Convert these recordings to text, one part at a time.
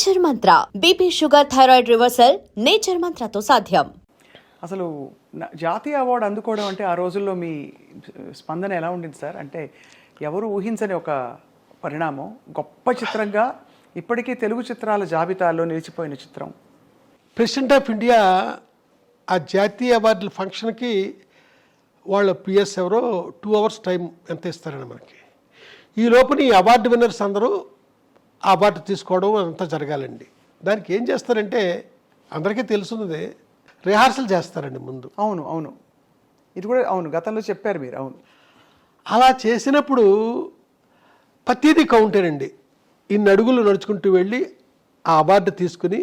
Nature Mantra BP sugar thyroid reversal Nature మంత్రతో సాధ్యం. అసలు జాతీయ అవార్డు అందుకోవడం అంటే ఆ రోజుల్లో మీ స్పందన ఎలా ఉండింది సార్? అంటే ఎవరు ఊహించని ఒక పరిణామం, గొప్ప చిత్రంగా ఇప్పటికీ తెలుగు చిత్రాల జాబితాలో నిలిచిపోయిన చిత్రం. ప్రెసిడెంట్ ఆఫ్ ఇండియా ఆ జాతీయ అవార్డుల ఫంక్షన్కి వాళ్ళ పిఎస్ ఎవరో 2 hours టైం ఎంత ఇస్తారండి మనకి. ఈ లోపల ఈ అవార్డు విన్నర్స్ అందరూ ఆ అవార్డు తీసుకోవడం అంతా జరగాలండి. దానికి ఏం చేస్తారంటే అందరికీ తెలుసున్నదే, రిహార్సల్ చేస్తారండి ముందు. అవును అవును, ఇది కూడా అవును, గతంలో చెప్పారు మీరు. అవును, అలా చేసినప్పుడు ప్రతిదీ కౌంటేనండి. ఇన్ని అడుగులు నడుచుకుంటూ వెళ్ళి ఆ అవార్డు తీసుకుని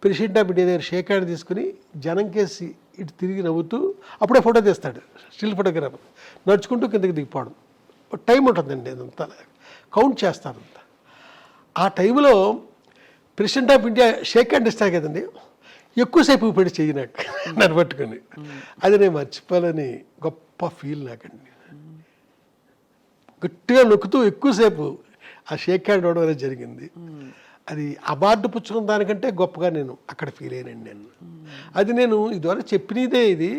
ప్రెసిడెంట్ ఆఫ్ ఇండియా దగ్గర షేక్ హ్యాండ్ తీసుకుని జనం కేసి ఇటు తిరిగి నవ్వుతూ అప్పుడే ఫోటో తీస్తాడు, స్టిల్ ఫోటోగ్రాఫర్. నడుచుకుంటూ కిందకి దిగిపోవడం టైం ఉంటుందండి, అదంతా కౌంట్ చేస్తారంతా. ఆ టైంలో president of India shake hand ఇస్తారు కదండి, ఎక్కువసేపు పెట్టి చెయ్యి నాకు నన్ను పట్టుకొని. అది నేను మర్చిపోవాలని గొప్ప ఫీల్ నాకండి. గట్టిగా నొక్కుతూ ఎక్కువసేపు ఆ షేక్ హ్యాండ్ అవడం అనేది జరిగింది. అది అవార్డు పుచ్చుకున్న దానికంటే గొప్పగా నేను అక్కడ ఫీల్ అయ్యానండి. నేను అది నేను ఇదివరకు చెప్పినదే, ఇది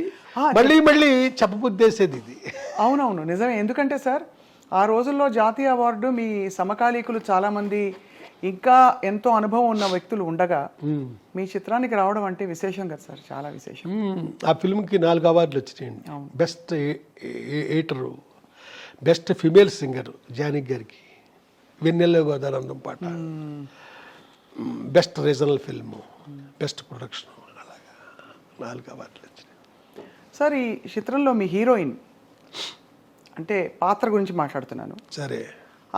మళ్ళీ మళ్ళీ చెప్పబుద్దేసేది ఇది. అవునవును, నిజమే. ఎందుకంటే సార్ ఆ రోజుల్లో జాతీయ అవార్డు మీ సమకాలీకులు చాలామంది ఇంకా ఎంతో అనుభవం ఉన్న వ్యక్తులు ఉండగా మీ చిత్రానికి రావడం అంటే విశేషం కదా సార్, చాలా విశేషం. ఆ ఫిల్మ్కి 4 అవార్డులు వచ్చినాయండి. Best editor, best female singer Janaki గారికి, వెన్నెల్లో గోదానందం పాట, best regional film, best production, అలాగా 4 అవార్డులు వచ్చినాయి. సార్ ఈ చిత్రంలో మీ హీరోయిన్ అంటే పాత్ర గురించి మాట్లాడుతున్నాను. సరే,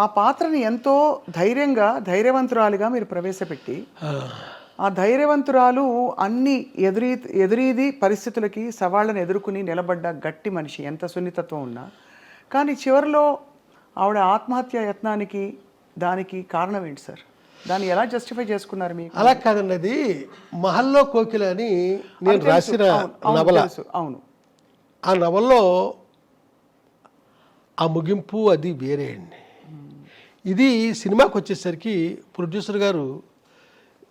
ఆ పాత్రని ఎంతో ధైర్యవంతురాలుగా మీరు ప్రవేశపెట్టి, ఆ ధైర్యవంతురాలు అన్ని ఎదురీది పరిస్థితులకి సవాళ్ళను ఎదుర్కొని నిలబడ్డ గట్టి మనిషి, ఎంత సున్నితత్వం ఉన్నా. కానీ చివరిలో ఆవిడ ఆత్మహత్య యత్నానికి దానికి కారణం ఏంటి సార్? దాన్ని ఎలా జస్టిఫై చేసుకున్నారు మీకు? అలా కాదండి, అది మహల్లో కోకిల అని నేను రాసిన నవల. అవును, ఆ నవల్లో ఆ ముగింపు అది వేరే అండి. ఇది సినిమాకి వచ్చేసరికి ప్రొడ్యూసర్ గారు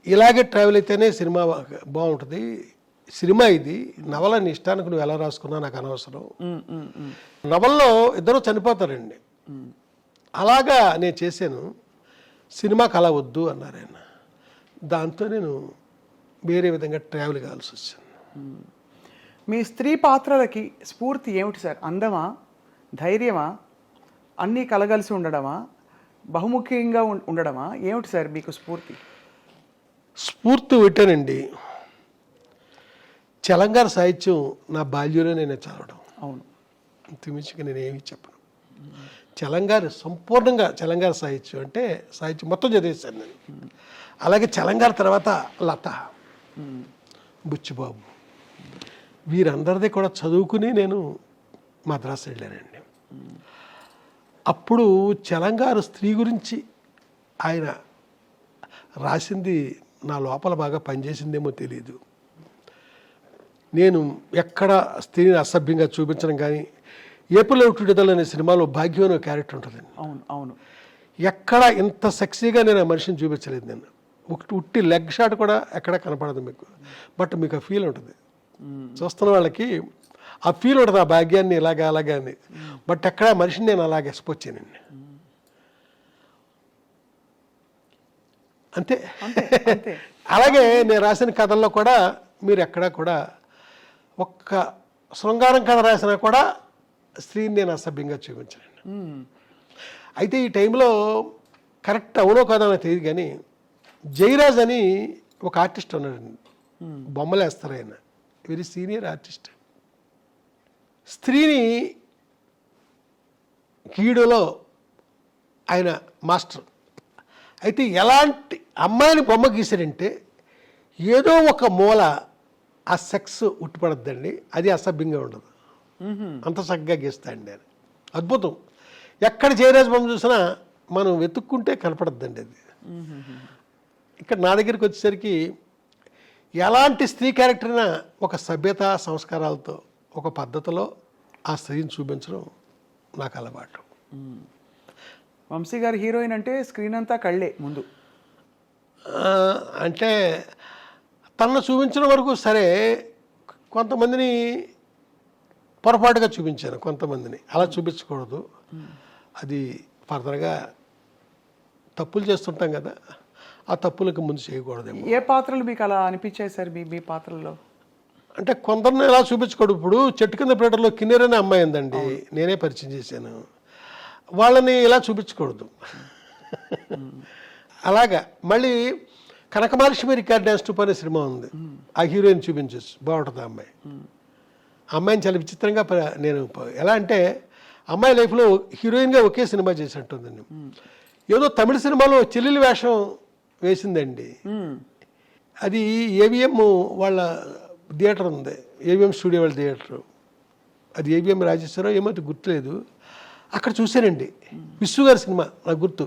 ఇలాగే ట్రావెల్ అయితేనే సినిమా బాగుంటుంది, సినిమా ఇది, నవల నీ ఇష్టానికి నువ్వు ఎలా రాసుకున్నా నాకు అనవసరం, నవల్లో ఇద్దరు చనిపోతారండి, అలాగా నేను చేశాను, సినిమాకి అలా వద్దు అన్నారు ఆయన. దాంతో నేను వేరే విధంగా ట్రావెల్ కావాల్సి వచ్చింది. మీ స్త్రీ పాత్రలకి స్ఫూర్తి ఏమిటి సార్? అందమా, ధైర్యమా, అన్నీ కలగలిసి ఉండడమా, బహుముఖ్యంగా ఉండడమా, ఏమిటి సార్ మీకు స్ఫూర్తి? స్ఫూర్తి పెట్టానండి, తెలంగాణ సాహిత్యం నా బాల్యంలో నేను చదవడం. అవును, ఇంతమించిగా నేను ఏమి చెప్పను. తెలంగాణ సంపూర్ణంగా తెలంగాణ సాహిత్యం అంటే సాహిత్యం మొత్తం చదివేశాను నేను. అలాగే తెలంగాణ తర్వాత లత, బుచ్చిబాబు, వీరందరిది కూడా చదువుకుని నేను మద్రాసు వెళ్ళానండి. అప్పుడు తెలంగాణ స్త్రీ గురించి ఆయన రాసింది నా లోపల బాగా పనిచేసిందేమో తెలియదు. నేను ఎక్కడ స్త్రీని అసభ్యంగా చూపించడం కానీ, ఏప్రిల్ టుడేదల్ అనే సినిమాలో భాగ్యం అనే క్యారెక్టర్ ఉంటుందండి. అవును అవును, ఎక్కడ ఇంత సెక్సీగా నేను ఆ మనిషిని చూపించలేదు. నేను ఉట్టి లెగ్ షాట్ కూడా ఎక్కడ కనపడదు మీకు, బట్ మీకు ఆ ఫీల్ ఉంటుంది, చూస్తున్న వాళ్ళకి ఆ ఫీల్ ఉంటుంది, ఆ భాగ్యాన్ని ఇలాగా అలాగా అని. బట్ ఎక్కడ మనిషిని నేను అలాగే ఎక్స్పోజ్ చేయనండి. అంతే. అలాగే నేను రాసిన కథల్లో కూడా మీరు ఎక్కడా కూడా ఒక్క శృంగారం కథ రాసినా కూడా స్త్రీని నేను అసభ్యంగా చూపించానండి. అయితే ఈ టైంలో కరెక్ట్ అవునో కాదో నాకు తెలియదు కానీ, జయరాజ్ అని ఒక ఆర్టిస్ట్ ఉన్నాడండి, బొమ్మలు వేస్తారు ఆయన, వెరీ సీనియర్ ఆర్టిస్ట్. స్త్రీని గీయడంలో ఆయన మాస్టర్. అయితే ఎలాంటి అమ్మాయిని బొమ్మ గీసాడంటే ఏదో ఒక మూల ఆ సెక్స్ ఉట్టిపడద్దండి, అది అసభ్యంగా ఉండదు, అంత చక్కగా గీస్తాడండి ఆయన. అద్భుతం. ఎక్కడ జయరాజ్ బొమ్మ చూసినా మనం వెతుక్కుంటే కనపడద్దండి అది. ఇక్కడ నా దగ్గరికి వచ్చేసరికి ఎలాంటి స్త్రీ క్యారెక్టర్ అయినా ఒక సభ్యత సంస్కారాలతో ఒక పద్ధతిలో ఆ స్త్రీని చూపించడం నాకు అలవాటు. వంశీ గారి హీరోయిన్ అంటే స్క్రీన్ అంతా కళ్ళే ముందు. అంటే తనను చూపించిన వరకు సరే, కొంతమందిని పొరపాటుగా చూపించాను, కొంతమందిని అలా చూపించకూడదు. అది ఫర్దర్గా తప్పులు చేస్తుంటాం కదా, ఆ తప్పులకు ముందు చేయకూడదేమో. ఏ పాత్రలు మీకు అలా అనిపించాయి సార్ మీ పాత్రల్లో? అంటే కొందరిని ఎలా చూపించకూడదు. ఇప్పుడు చెట్టు కింద ప్లేటర్లో కిన్నెర అనే అమ్మాయి ఉందండి, నేనే పరిచయం చేశాను. వాళ్ళని ఇలా చూపించకూడదు. అలాగా మళ్ళీ కనకమహాలక్ష్మి రికార్డ్ డ్యాన్స్ టూప్ అనే సినిమా ఉంది, ఆ హీరోయిన్ చూపించచ్చు, బాగుంటుంది ఆ అమ్మాయి. అమ్మాయిని చాలా విచిత్రంగా నేను ఎలా అంటే, అమ్మాయి లైఫ్లో హీరోయిన్గా ఒకే సినిమా చేసినట్టుందండి. ఏదో తమిళ సినిమాలో చెల్లెలి వేషం వేసిందండి. అది ఏవిఎం వాళ్ళ థియేటర్ ఉంది, ఏవిఎం స్టూడియో వాళ్ళ థియేటరు, అది ఏవిఎం రాజేశ్వరరావు ఏమైతే గుర్తులేదు, అక్కడ చూశానండి. విశ్వ గారి సినిమా నాకు గుర్తు,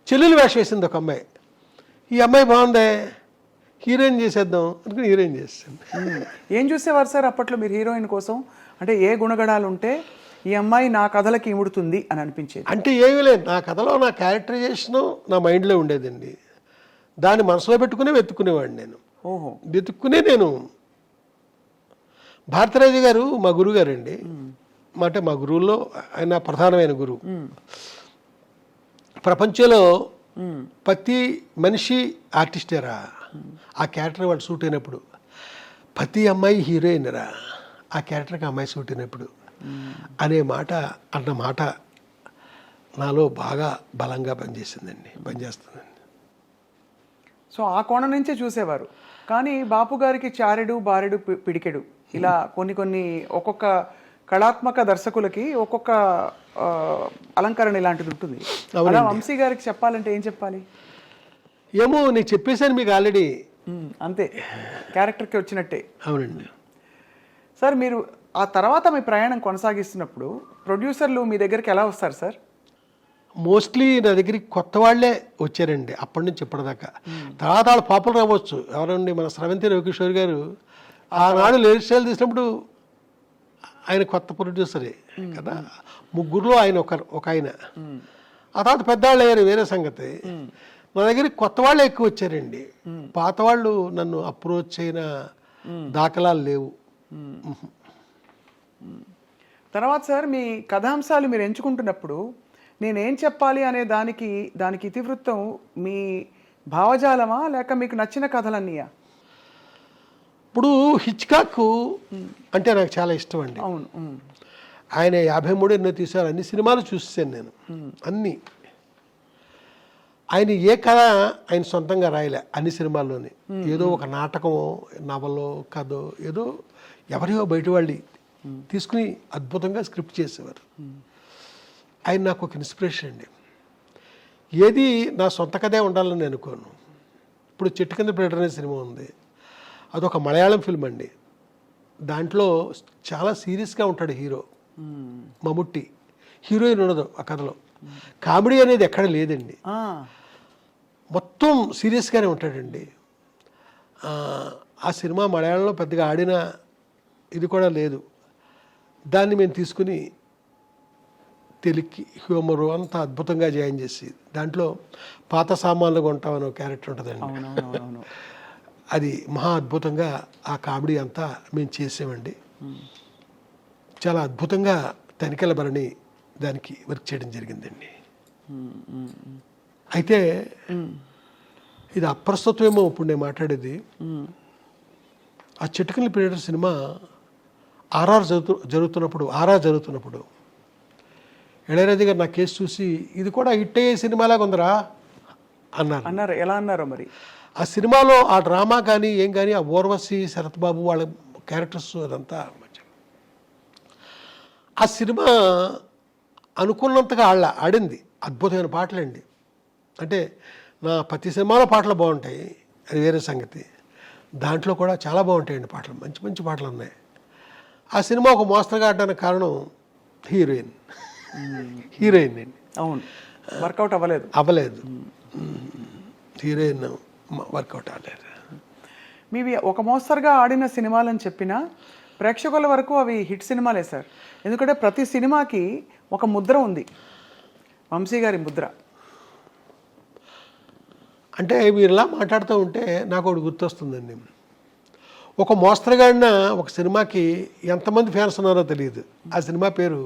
చెల్లెలు వేషం వేసింది ఒక అమ్మాయి. ఈ అమ్మాయి బాగుందే, హీరోయిన్ చేసేద్దాం అనుకుని హీరోయిన్ చేస్తాను. ఏం చూసేవారు సార్ అప్పట్లో మీరు హీరోయిన్ కోసం? అంటే ఏ గుణగణాలు ఉంటే ఈ అమ్మాయి నా కథలకి ఇముడుతుంది అని అనిపించేది? అంటే ఏమీ లేదు, నా కథలో నా క్యారెక్టరైజేషను నా మైండ్లో ఉండేదండి. దాన్ని మనసులో పెట్టుకునే వెతుక్కునేవాడిని నేను. ఓహో. వెతుక్కునే నేను. భారతరాజు గారు మా గురువు గారండి, అంటే మా గురువుల్లో ఆయన ప్రధానమైన గురువు. ప్రపంచంలో ప్రతి మనిషి ఆర్టిస్టేరా, ఆ క్యారెక్టర్ వాళ్ళు సూట్ అయినప్పుడు. ప్రతి అమ్మాయి హీరోయిన్ రా, ఆ క్యారెక్టర్కి అమ్మాయి సూట్ అయినప్పుడు అనే మాట, అన్న మాట నాలో బాగా బలంగా పనిచేస్తుందండి. సో ఆ కోణం నుంచే చూసేవారు. కానీ బాపు గారికి చారెడు బారెడు పిడికెడు ఇలా కొన్ని ఒక్కొక్క కళాత్మక దర్శకులకి ఒక్కొక్క అలంకరణ ఇలాంటిది ఉంటుంది. అలా వంశీ గారికి చెప్పాలంటే ఏం చెప్పాలి? ఏమో నేను చెప్పేశాను మీకు ఆల్రెడీ. అంతే, క్యారెక్టర్కి వచ్చినట్టే. అవునండి సార్, మీరు ఆ తర్వాత మీ ప్రయాణం కొనసాగిస్తున్నప్పుడు ప్రొడ్యూసర్లు మీ దగ్గరికి ఎలా వస్తారు సార్? మోస్ట్లీ నా దగ్గరికి కొత్త వాళ్ళే వచ్చారండి అప్పటి నుంచి ఇప్పటిదాకా. తర్వాత వాళ్ళు పాపులర్ అవ్వచ్చు. ఎవరండి, మన స్రవంతి రవికిషోర్ గారు ఆనాడు లేడీ స్టైల్ తీసినప్పుడు ఆయన కొత్త ప్రొడ్యూసరే కదా. ముగ్గురులో ఆయన ఒక ఆయన. ఆ తర్వాత పెద్దవాళ్ళు అయ్యారు, వేరే సంగతి. నా దగ్గరికి కొత్త వాళ్ళే ఎక్కువ వచ్చారండి. పాత వాళ్ళు నన్ను అప్రోచ్ అయిన దాఖలాలు లేవు. తర్వాత సార్, మీ కథాంశాలు మీరు ఎంచుకుంటున్నప్పుడు నేనేం చెప్పాలి అనే దానికి ఇతివృత్తం మీ భావజాలమా లేక మీకు నచ్చిన కథలన్నీయా? ఇప్పుడు హిచ్కాక్ అంటే నాకు చాలా ఇష్టం అండి. అవును. ఆయన 53 ఎన్నో తీశారు, అన్ని సినిమాలు చూసాను నేను, అన్నీ. ఆయన ఏ కథ ఆయన సొంతంగా రాయలే అన్ని సినిమాల్లోని. ఏదో ఒక నాటకమో నవలో కథో ఏదో ఎవరియో బయట వాళ్ళు తీసుకుని అద్భుతంగా స్క్రిప్ట్ చేసేవారు. ఆయన నాకు ఒక ఇన్స్పిరేషన్ అండి. ఏది నా సొంత కథే ఉండాలని నేను అనుకోను. ఇప్పుడు చెట్టు కింద ప్లేటర్ అనే సినిమా ఉంది, అదొక మలయాళం ఫిల్మ్ అండి. దాంట్లో చాలా సీరియస్గా ఉంటాడు హీరో మమ్ముట్టి, హీరోయిన్ ఉండదు ఆ కథలో. కామెడీ అనేది ఎక్కడ లేదండి, మొత్తం సీరియస్గానే ఉంటాడండి. ఆ సినిమా మలయాళంలో పెద్దగా ఆడిన ఇది కూడా లేదు. దాన్ని మేము తీసుకుని తెలుగుకి హ్యూమరు అంతా అద్భుతంగా జాయిన్ చేసి, దాంట్లో పాత సామాన్లు కొంటామని ఒక క్యారెక్టర్ ఉంటుందండి. అది మహా అద్భుతంగా ఆ కామెడీ అంతా మేము చేసామండి. చాలా అద్భుతంగా తనికెల భరణి దానికి వర్క్ చేయడం జరిగిందండి. అయితే ఇది అప్రస్తుతమేమో ఇప్పుడు నేను మాట్లాడేది. ఆ చిటికల ప్రియేటర్ సినిమా ఆర్ఆర్ జరుగుతున్నప్పుడు ఇళయరాజా గారు నా కేసు చూసి, ఇది కూడా హిట్ అయ్యే సినిమాలాగా ఉందరా అన్నారు. ఎలా అన్నారో మరి. ఆ సినిమాలో ఆ డ్రామా కానీ ఏం కానీ, ఆ ఊర్వశి, శరత్ బాబు వాళ్ళ క్యారెక్టర్స్ అదంతా ఆ సినిమా అనుకున్నంతగా ఆడింది. అద్భుతమైన పాటలండి. అంటే నా ప్రతి సినిమాలో పాటలు బాగుంటాయి, అది వేరే సంగతి. దాంట్లో కూడా చాలా బాగుంటాయండి పాటలు, మంచి మంచి పాటలు ఉన్నాయి. ఆ సినిమా ఒక మోస్తరుగా ఆడడానికి కారణం హీరోయిన్ అండి. అవును, వర్కౌట్ అవ్వలేదు. హీరోయిన్ వర్కౌట్ అవ్వలేదు. మీవి ఒక మోస్తరుగా ఆడిన సినిమాలని చెప్పినా ప్రేక్షకుల వరకు అవి హిట్ సినిమాలే సార్. ఎందుకంటే ప్రతి సినిమాకి ఒక ముద్ర ఉంది, వంశీ గారి ముద్ర. అంటే మీరు ఇలా మాట్లాడుతూ ఉంటే నాకు ఒకటి గుర్తొస్తుందండి. ఒక మోస్తరుగాడిన ఒక సినిమాకి ఎంతమంది ఫ్యాన్స్ ఉన్నారో తెలియదు. ఆ సినిమా పేరు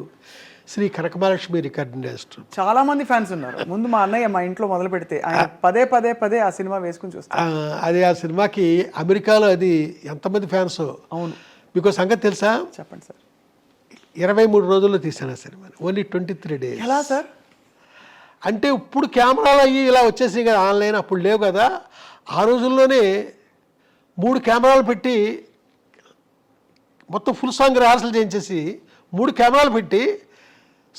శ్రీ కనకమహాలక్ష్మి రికార్డింగ్ డాన్స్టర్. చాలా మంది ఫ్యాన్స్ ఉన్నారు. ముందు మా అన్నయ్య మా ఇంట్లో మొదలు పెడితే ఆయన పదే పదే పదే ఆ సినిమా వేసుకుని చూస్తారు. అది ఆ సినిమాకి అమెరికాలో అది ఎంతమంది ఫ్యాన్స్. అవును, మీకు సంగతి తెలుసా? చెప్పండి సార్. 23 రోజుల్లో తీశాను ఆ సినిమాని, ఓన్లీ 23 days. ఎలా సార్? అంటే ఇప్పుడు కెమెరాలు అయ్యి ఇలా వచ్చేసి కదా ఆన్లైన్, అప్పుడు లేవు కదా. ఆ రోజుల్లోనే 3 కెమెరాలు పెట్టి మొత్తం ఫుల్ సాంగ్ రిహార్సల్ చేయించేసి 3 కెమెరాలు పెట్టి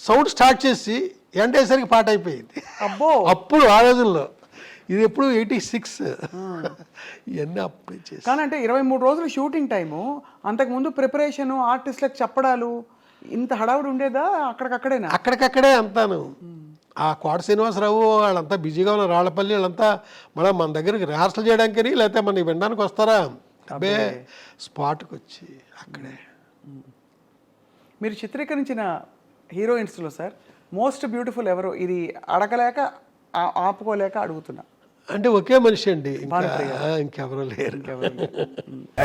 సౌండ్ స్టార్ట్ చేసి ఎండేసరికి పాట అయిపోయింది. అబ్బో, అప్పుడు ఆ రోజుల్లో. ఇది ఎప్పుడు 86 ఇవన్నీ అప్పుడే చేసి. కానీ అంటే 23 రోజులు షూటింగ్ టైము, అంతకుముందు ప్రిపరేషను, ఆర్టిస్టులకు చెప్పడాలు, ఇంత హడావుడి ఉండేదా? అక్కడికక్కడేనా? అక్కడికక్కడే అంతాను. ఆ కోట శ్రీనివాసరావు వాళ్ళంతా బిజీగా ఉన్న రాళ్లపల్లి వాళ్ళంతా మళ్ళీ మన దగ్గరికి రిహార్సల్ చేయడానికి లేకపోతే మనకి వినడానికి వస్తారా? అబ్బే, స్పాట్కి వచ్చి అక్కడే. మీరు చిత్రీకరించిన హీరోయిన్స్లో సార్ మోస్ట్ బ్యూటిఫుల్ ఎవరు? ఇది అడగలేక ఆపుకోలేక అడుగుతున్నా. అంటే ఒకే మనిషి అండి, ఇంకెవరూ లేరు.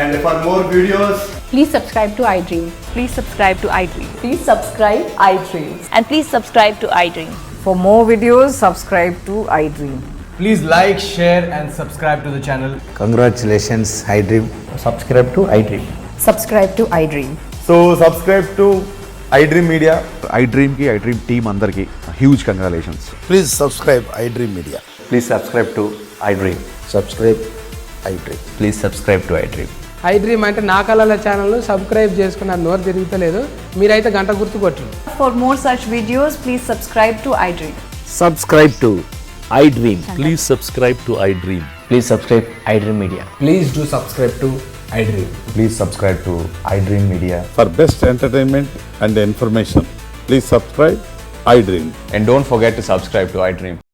And for more videos, Please subscribe to iDream. Please subscribe to iDream. Please subscribe iDream. And please subscribe to iDream. For more videos, subscribe to iDream. please like, share, and subscribe to the channel. Congratulations, iDream. Subscribe to iDream. Subscribe to iDream. So subscribe to iDream Media. iDream team అందరికి huge congratulations. Please subscribe iDream Media. Please subscribe to iDream. Subscribe iDream. Please subscribe to iDream. iDream అంటే నా కళల ఛానల్ను subscribe చేసుకున్న నోరు తిరుగుతలేదు. మీరైతే గంట గుర్తు కొట్టండి. For more such videos, please subscribe to iDream. Subscribe to iDream. Please subscribe to iDream. Please subscribe iDream Media. Please do subscribe to iDream. Please subscribe to iDream Media. For best entertainment and information, please subscribe iDream. And don't forget to subscribe to iDream.